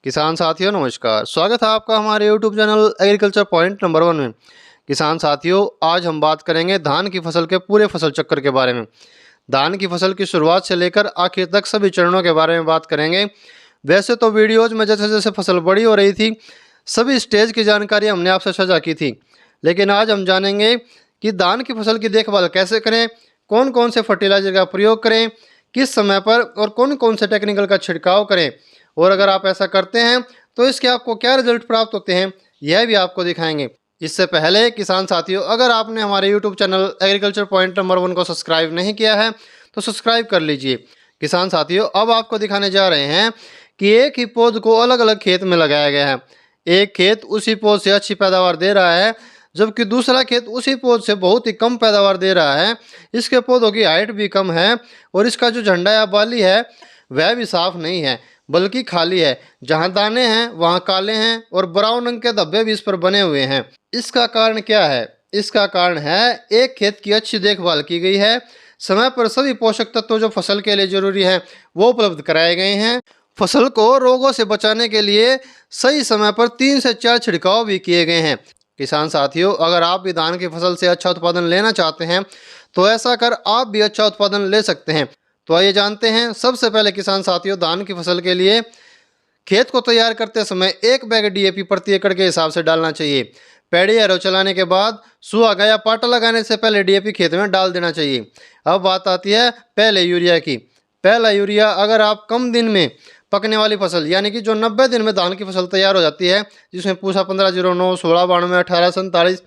किसान साथियों नमस्कार। स्वागत है आपका हमारे YouTube channel agriculture point number 1 में। किसान साथियों, आज हम बात करेंगे धान की फसल के पूरे फसल चक्र के बारे में। धान की फसल की शुरुआत से लेकर आखिर तक सभी चरणों के बारे में बात करेंगे। वैसे तो वीडियोज में जैसे जैसे फसल बड़ी हो रही थी सभी स्टेज की जानकारी हमने आपसे साझा की थी, लेकिन आज हम जानेंगे कि धान की फसल की देखभाल कैसे करें, कौन कौन से फर्टिलाइजर का प्रयोग करें, किस समय पर और कौन कौन से टेक्निकल का छिड़काव करें, और अगर आप ऐसा करते हैं तो इसके आपको क्या रिजल्ट प्राप्त होते हैं यह भी आपको दिखाएंगे। इससे पहले किसान साथियों, अगर आपने हमारे YouTube channel agriculture point number 1 को सब्सक्राइब नहीं किया है तो सब्सक्राइब कर लीजिए। किसान साथियों, अब आपको दिखाने जा रहे हैं कि एक ही पौध को अलग अलग खेत में लगाया गया है। एक खेत उसी पौध से अच्छी पैदावार दे रहा है, जबकि दूसरा खेत उसी पौध से बहुत ही कम पैदावार दे रहा है। इसके पौधों की हाइट भी कम है और इसका जो झंडा या बाली है वह भी साफ नहीं है, बल्कि खाली है। जहां दाने हैं वहां काले हैं और ब्राउन रंग के धब्बे भी इस पर बने हुए हैं। इसका कारण क्या है? इसका कारण है एक खेत की अच्छी देखभाल की गई है, समय पर सभी पोषक तत्व जो फसल के लिए जरूरी हैं वो उपलब्ध कराए गए हैं। फसल को रोगों से बचाने के लिए सही समय पर 3 से 4 छिड़काव भी किए गए हैं। किसान साथियों, अगर आप भी धान की फसल से अच्छा उत्पादन लेना चाहते हैं तो ऐसा कर आप भी अच्छा उत्पादन ले सकते हैं। तो आइए जानते हैं। सबसे पहले किसान साथियों, धान की फसल के लिए खेत को तैयार करते समय 1 बैग डीएपी प्रति एकड़ के हिसाब से डालना चाहिए। पैडी एरो चलाने के बाद सुहागा या पाटा लगाने से पहले डीएपी खेत में डाल देना चाहिए। अब बात आती है पहले यूरिया की। पहला यूरिया अगर आप कम दिन में पकने वाली फसल यानी कि जो 90 दिन में धान की फसल तैयार हो जाती है, जिसमें पूसा 1509, 1692, 1847,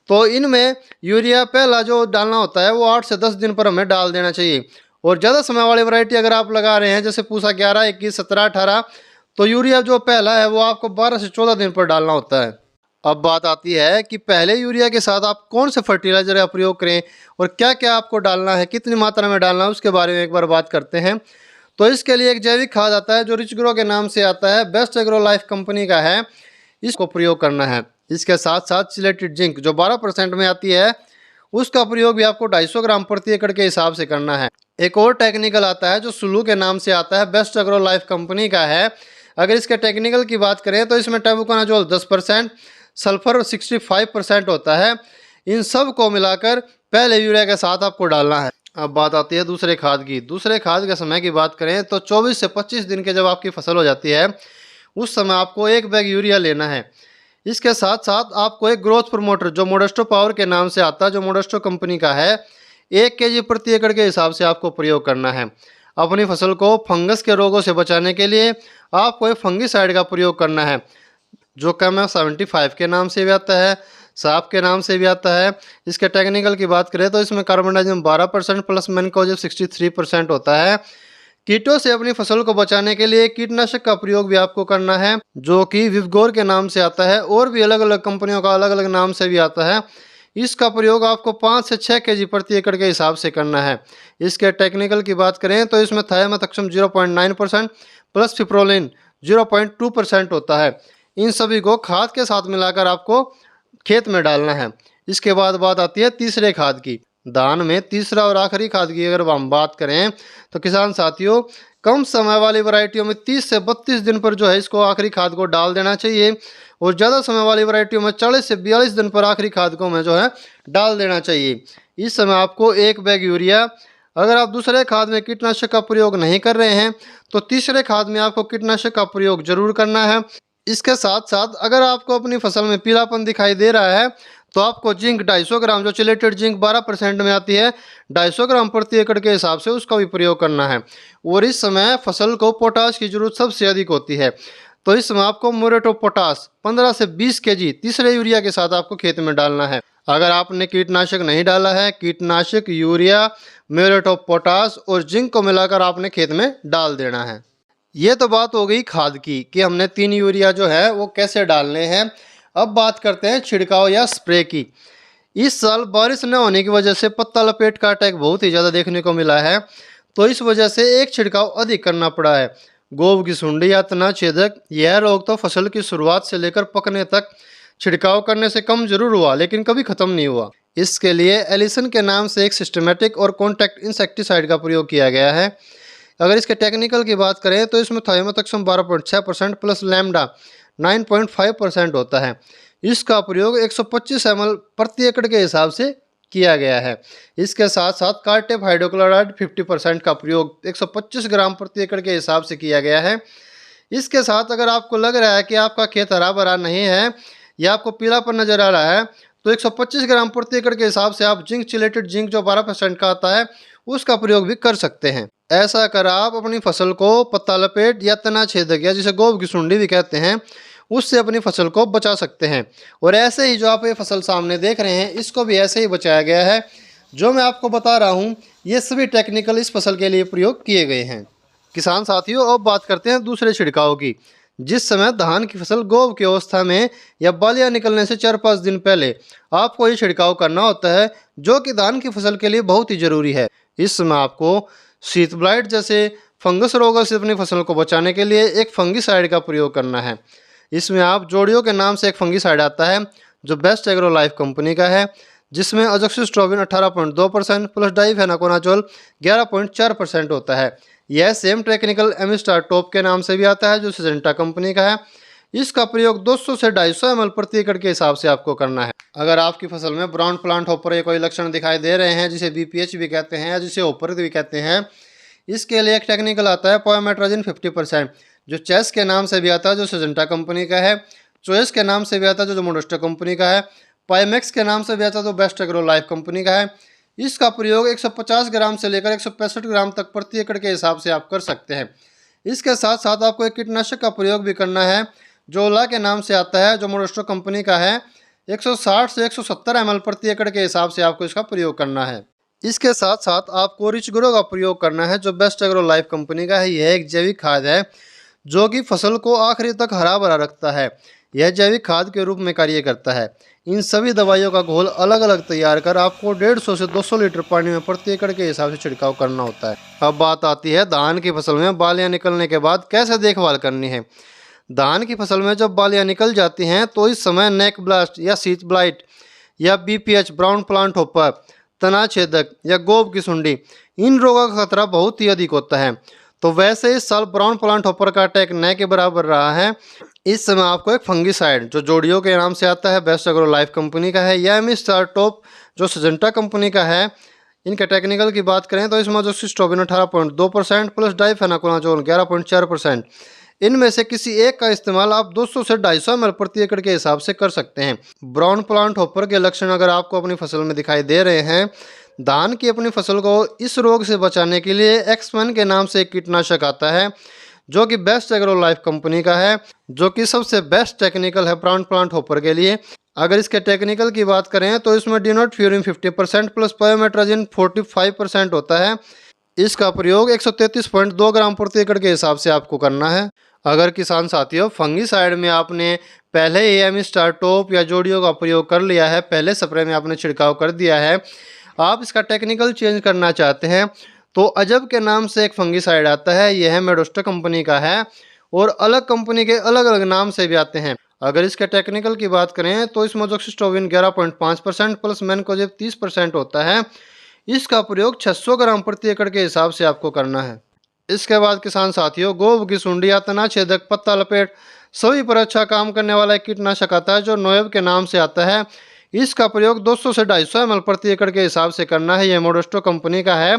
तो इनमें यूरिया पहला जो डालना होता है वो 8 से 10 दिन पर हमें डाल देना चाहिए। और ज़्यादा समय वाली वैरायटी अगर आप लगा रहे हैं जैसे पूसा 11, 21, 17, 18, तो यूरिया जो पहला है वो आपको 12 से 14 दिन पर डालना होता है। अब बात आती है कि पहले यूरिया के साथ आप कौन से फर्टिलाइजर का प्रयोग करें और क्या क्या आपको डालना है, कितनी मात्रा में डालना है, उसके बारे में एक बार बात करते हैं। तो इसके लिए एक जैविक खाद आता है जो रिच ग्रो के नाम से आता है, बेस्ट एग्रो लाइफ कंपनी का है, इसको प्रयोग करना है। इसके साथ साथ चिलेटेड जिंक जो 12% में आती है उसका प्रयोग भी आपको 250 ग्राम प्रति एकड़ के हिसाब से करना है। एक और टेक्निकल आता है जो सुलू के नाम से आता है, बेस्ट एग्रो लाइफ कंपनी का है। अगर इसके टेक्निकल की बात करें तो इसमें टेबुकोनाजोल 10%, सल्फर 65% होता है। इन सब को मिलाकर पहले यूरिया के साथ आपको डालना है। अब बात आती है दूसरे खाद की। दूसरे खाद के समय की बात करें तो 24 से 25 दिन के जब आपकी फसल हो जाती है उस समय आपको 1 बैग यूरिया लेना है। इसके साथ साथ आपको एक ग्रोथ प्रमोटर जो मोडेस्टो पावर के नाम से आता है, जो मोडेस्टो कंपनी का है, 1 kg प्रति एकड़ के हिसाब से आपको प्रयोग करना है। अपनी फसल को फंगस के रोगों से बचाने के लिए आपको एक फंगिसाइड का प्रयोग करना है जो कैम 75 के नाम से भी आता है, साफ के नाम से भी आता है। इसके टेक्निकल की बात करें तो इसमें कार्बोडाइजम 12% प्लस मैनकोजेब 63% होता है। कीटों से अपनी फसल को बचाने के लिए कीटनाशक का प्रयोग भी आपको करना है जो कि विवगोर के नाम से आता है और भी अलग अलग कंपनियों का अलग अलग नाम से भी आता है। इसका प्रयोग आपको 5 से 6 kg प्रति एकड़ के हिसाब से करना है। इसके टेक्निकल की बात करें तो इसमें थायमेथोक्सम 0.9% प्लस फिप्रोलिन 0.2% होता है। इन सभी को खाद के साथ मिलाकर आपको खेत में डालना है। इसके बाद बात आती है तीसरे खाद की। धान में तीसरा और आखिरी खाद की अगर हम बात करें तो किसान साथियों, कम समय वाली वैरायटियों में 30 से 32 दिन पर जो है इसको आखिरी खाद को डाल देना चाहिए और ज़्यादा समय वाली वैरायटियों में 40 से 42 दिन पर आखिरी खाद को में जो है डाल देना चाहिए। इस समय आपको 1 बैग यूरिया, अगर आप दूसरे खाद में कीटनाशक का प्रयोग नहीं कर रहे हैं तो तीसरे खाद में आपको कीटनाशक का प्रयोग जरूर करना है। इसके साथ साथ अगर आपको अपनी फसल में पीलापन दिखाई दे रहा है तो आपको जिंक 250 ग्राम जो चिलेटेड जिंक 12% में आती है, 250 ग्राम प्रति एकड़ के हिसाब से उसका भी प्रयोग करना है। और इस समय फसल को पोटाश की जरूरत सबसे अधिक होती है, तो इस समय आपको म्यूरेट ऑफ पोटाश 15 से 20 kg तीसरे यूरिया के साथ आपको खेत में डालना है। अगर आपने कीटनाशक नहीं डाला है, कीटनाशक, यूरिया, म्यूरेट ऑफ पोटाश और जिंक को मिलाकर आपने खेत में डाल देना है। ये तो बात हो गई खाद की कि हमने 3 यूरिया जो है वो कैसे डालने हैं। अब बात करते हैं छिड़काव या स्प्रे की। इस साल बारिश न होने की वजह से पत्ता लपेट का अटैक बहुत ही ज़्यादा देखने को मिला है, तो इस वजह से एक छिड़काव अधिक करना पड़ा है। गोब की सुंडी या तना छेदक, यह रोग तो फसल की शुरुआत से लेकर पकने तक छिड़काव करने से कम जरूर हुआ लेकिन कभी ख़त्म नहीं हुआ। इसके लिए एलिसन के नाम से एक सिस्टमेटिक और कॉन्टैक्ट इंसेक्टिसाइड का प्रयोग किया गया है। अगर इसके टेक्निकल की बात करें तो इसमें थाइमोथैक्सम 12.6% प्लस लैम्डा 9.5% होता है। इसका प्रयोग 125 ml प्रति एकड़ के हिसाब से किया गया है। इसके साथ साथ कार्टेप हाइड्रोक्लोराइड 50% का प्रयोग 125 ग्राम प्रति एकड़ के हिसाब से किया गया है। इसके साथ अगर आपको लग रहा है कि आपका खेत हरा भरा नहीं है या आपको पीलापन नजर आ रहा है तो 125 ग्राम प्रति एकड़ के हिसाब से आप जिंक चिलेटेड जिंक जो 12% का आता है उसका प्रयोग भी कर सकते हैं। ऐसा कर आप अपनी फसल को पत्ता लपेट या तना छेदक या जिसे गोब की सुंडी भी कहते हैं उससे अपनी फसल को बचा सकते हैं। और ऐसे ही जो आप ये फसल सामने देख रहे हैं इसको भी ऐसे ही बचाया गया है। जो मैं आपको बता रहा हूँ ये सभी टेक्निकल इस फसल के लिए प्रयोग किए गए हैं। किसान साथियों, अब बात करते हैं दूसरे छिड़काव की। जिस समय धान की फसल गोब की अवस्था में या बालियां निकलने से 4-5 दिन पहले आपको ये छिड़काव करना होता है जो कि धान की फसल के लिए बहुत ही ज़रूरी है। इस समय आपको शीत ब्लाइट जैसे फंगस रोगों से अपनी फसल को बचाने के लिए एक फंगीसाइड का प्रयोग करना है। इसमें आप जोड़ियों के नाम से एक फंगीसाइड आता है जो बेस्ट एग्रो लाइफ कंपनी का है, जिसमें अजोक्सिस्ट्रोबिन 18.2% प्लस डाइफेनाकोनाजोल 11.4% होता है। यह सेम टेक्निकल एमिस्टार टॉप के नाम से भी आता है जो सिजेंटा कंपनी का है। इसका प्रयोग 200 से 250 ml प्रति एकड़ के हिसाब से आपको करना है। अगर आपकी फसल में ब्राउन प्लांट होपर या कोई लक्षण दिखाई दे रहे हैं जिसे बीपीएच भी कहते हैं या जिसे होपर भी कहते हैं, इसके लिए एक टेक्निकल आता है पोएमेट्राजिन 50% जो चेस के नाम से भी आता है जो सिजेंटा कंपनी का है, चॉइस के नाम से भी आता है जो मोडेस्टो कंपनी का है, पाइमेक्स के नाम से भी आता है जो बेस्ट एग्रो लाइफ कंपनी का है। इसका प्रयोग 150 ग्राम से लेकर 165 ग्राम तक प्रति एकड़ के हिसाब से आप कर सकते हैं। इसके साथ साथ आपको एक कीटनाशक का प्रयोग भी करना है जो ओला के नाम से आता है जो मोडेस्टो कंपनी का है। 160 से 170 ml प्रति एकड़ के हिसाब से आपको इसका प्रयोग करना है। इसके साथ साथ आपको रिच ग्रो का प्रयोग करना है जो बेस्ट एग्रो लाइफ कंपनी का है। यह एक जैविक खाद है जो कि फसल को आखिरी तक हरा भरा रखता है। यह जैविक खाद के रूप में कार्य करता है। इन सभी दवाइयों का घोल अलग अलग तैयार कर आपको 150 से 200 लीटर पानी में प्रति एकड़ के हिसाब से छिड़काव करना होता है। अब बात आती है धान की फसल में बालियां निकलने के बाद कैसे देखभाल करनी है। धान की फसल में जब बालियां निकल जाती हैं तो इस समय नेक ब्लास्ट या शीत ब्लाइट या बीपीएच ब्राउन प्लांट होपर, तना छेदक या गोब की सुंडी, इन रोगों का खतरा बहुत ही अधिक होता है। तो वैसे इस साल ब्राउन प्लांट होपर का अटैक न के बराबर रहा है। इस समय आपको एक फंगीसाइड जो जोड़ियों के नाम से आता है बेस्ट एग्रो लाइफ कंपनी का है या एमिस्टार टॉप जो सिजेंटा कंपनी का है। इनके टेक्निकल की बात करें तो इसमें अजोक्सिस्ट्रोबिन 18.2% प्लस डाइफेनाकोनाजोल 11.4%, इनमें से किसी एक का इस्तेमाल आप 200 से 250 ml प्रति एकड़ के हिसाब से कर सकते हैं। ब्राउन प्लांट होपर के लक्षण अगर आपको अपनी फसल में दिखाई दे रहे हैं, धान की अपनी फसल को इस रोग से बचाने के लिए एक्समैन के नाम से एक कीटनाशक आता है जो कि बेस्ट एग्रो लाइफ कंपनी का है, जो कि सबसे बेस्ट टेक्निकल है ब्राउन प्लांट होपर के लिए। अगर इसके टेक्निकल की बात करें तो इसमें डिनोटफ्यूरिन 50% प्लस पायोमेट्राजिन 45% होता है। इसका प्रयोग 133.2 ग्राम प्रति एकड़ के हिसाब से आपको करना है। अगर किसान साथियों फंगीसाइड में आपने पहले ही एमिस्टार टॉप या जोड़ियों का प्रयोग कर लिया है, पहले स्प्रे में आपने छिड़काव कर दिया है, आप इसका टेक्निकल चेंज करना चाहते हैं तो अजब के नाम से एक फंगीसाइड आता है। यह मोडेस्टो कंपनी का है और अलग कंपनी के अलग अलग नाम से भी आते हैं। अगर इसके टेक्निकल की बात करें तो इसमें अजोक्सिस्ट्रोबिन 11.5% प्लस मैनकोजेब 30% होता है। इसका प्रयोग 600 ग्राम प्रति एकड़ के हिसाब से आपको करना है। इसके बाद किसान साथियों गोब की सुंडी या तना छेदक, पत्ता लपेट सभी पर अच्छा काम करने वाला एक कीटनाशक आता है जो नोएब के नाम से आता है। इसका प्रयोग 200 से 250 ml प्रति एकड़ के हिसाब से करना है। यह मोडेस्टो कंपनी का है।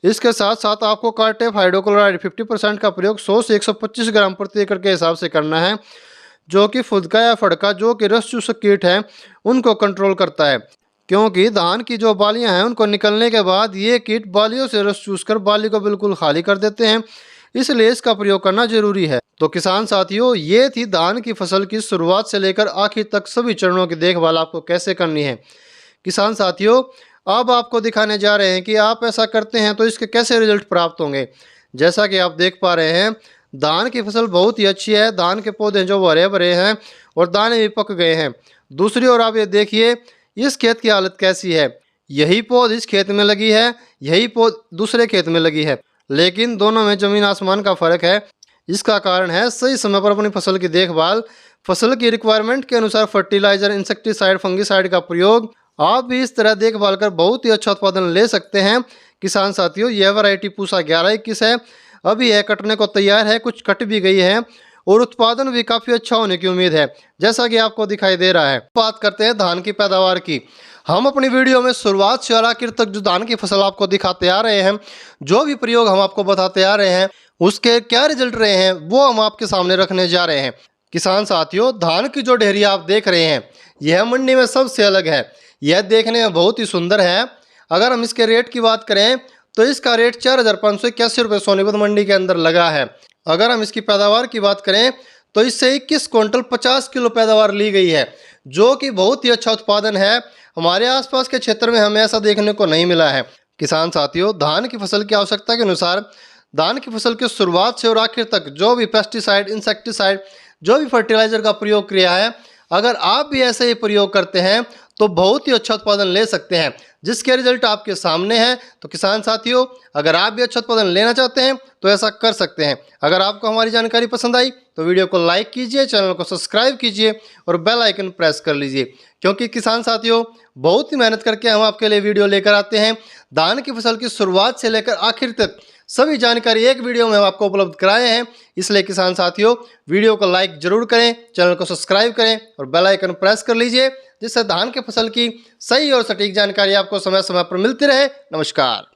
इसके साथ साथ आपको कार्टेप हाइड्रोक्लोराइड 50% का प्रयोग 100 से 125 ग्राम प्रति एकड़ के हिसाब से करना है, जो कि फुदका या फड़का जो कि रस चूसक कीट है उनको कंट्रोल करता है। क्योंकि धान की जो बालियां हैं उनको निकलने के बाद ये कीट बालियों से रस चूसकर बाली को बिल्कुल खाली कर देते हैं, इसलिए इसका प्रयोग करना जरूरी है। तो किसान साथियों ये थी धान की फसल की शुरुआत से लेकर आखिर तक सभी चरणों की देखभाल आपको कैसे करनी है। किसान साथियों अब आपको दिखाने जा रहे हैं कि आप ऐसा करते हैं तो इसके कैसे रिजल्ट प्राप्त होंगे। जैसा कि आप देख पा रहे हैं धान की फसल बहुत ही अच्छी है। धान के पौधे जो हरे भरे हैं और दाने भी पक गए हैं। दूसरी ओर आप ये देखिए इस खेत की हालत कैसी है। यही पौध इस खेत में लगी है, यही पौध दूसरे खेत में लगी है, लेकिन दोनों में जमीन आसमान का फर्क है। इसका कारण है सही समय पर अपनी फसल की देखभाल, फसल की रिक्वायरमेंट के अनुसार फर्टिलाइजर, इंसेक्टिसाइड, फंगिसाइड का प्रयोग आप भी इस तरह देखभाल कर बहुत ही अच्छा उत्पादन ले सकते हैं। किसान साथियों, यह वैरायटी पूसा 1121 है। अभी यह कटने को तैयार है, कुछ कट भी गई है और उत्पादन भी काफ़ी अच्छा होने की उम्मीद है, जैसा कि आपको दिखाई दे रहा है। बात करते हैं धान की पैदावार की। हम अपनी वीडियो में शुरुआत से और आखिर तक जो धान की फसल आपको दिखाते आ रहे हैं, जो भी प्रयोग हम आपको बताते आ रहे हैं, उसके क्या रिजल्ट रहे हैं वो हम आपके सामने रखने जा रहे हैं। किसान साथियों, धान की जो ढेरी आप देख रहे हैं, यह मंडी में सबसे अलग है। यह देखने में बहुत ही सुंदर है। अगर हम इसके रेट की बात करें तो इसका रेट 4,581 रुपये सोनीपत मंडी के अंदर लगा है। अगर हम इसकी पैदावार की बात करें तो इससे 21 क्विंटल 50 किलो पैदावार ली गई है, जो कि बहुत ही अच्छा उत्पादन है। हमारे आसपास के क्षेत्र में हमें ऐसा देखने को नहीं मिला है। किसान साथियों, धान की फसल की आवश्यकता के अनुसार धान की फसल की शुरुआत से और आखिर तक जो भी पेस्टिसाइड, इंसेक्टिसाइड, जो भी फर्टिलाइजर का प्रयोग किया है, अगर आप भी ऐसे ही प्रयोग करते हैं तो बहुत ही अच्छा उत्पादन ले सकते हैं, जिसके रिजल्ट आपके सामने हैं। तो किसान साथियों, अगर आप भी अच्छा उत्पादन लेना चाहते हैं तो ऐसा कर सकते हैं। अगर आपको हमारी जानकारी पसंद आई तो वीडियो को लाइक कीजिए, चैनल को सब्सक्राइब कीजिए और बेल आइकन प्रेस कर लीजिए, क्योंकि किसान साथियों, बहुत ही मेहनत करके हम आपके लिए वीडियो लेकर आते हैं। धान की फसल की शुरुआत से लेकर आखिर तक सभी जानकारी एक वीडियो में हम आपको उपलब्ध कराए हैं। इसलिए किसान साथियों, वीडियो को लाइक जरूर करें, चैनल को सब्सक्राइब करें और बेल आइकन प्रेस कर लीजिए, जिससे धान के फसल की सही और सटीक जानकारी आपको समय समय पर मिलती रहे। नमस्कार।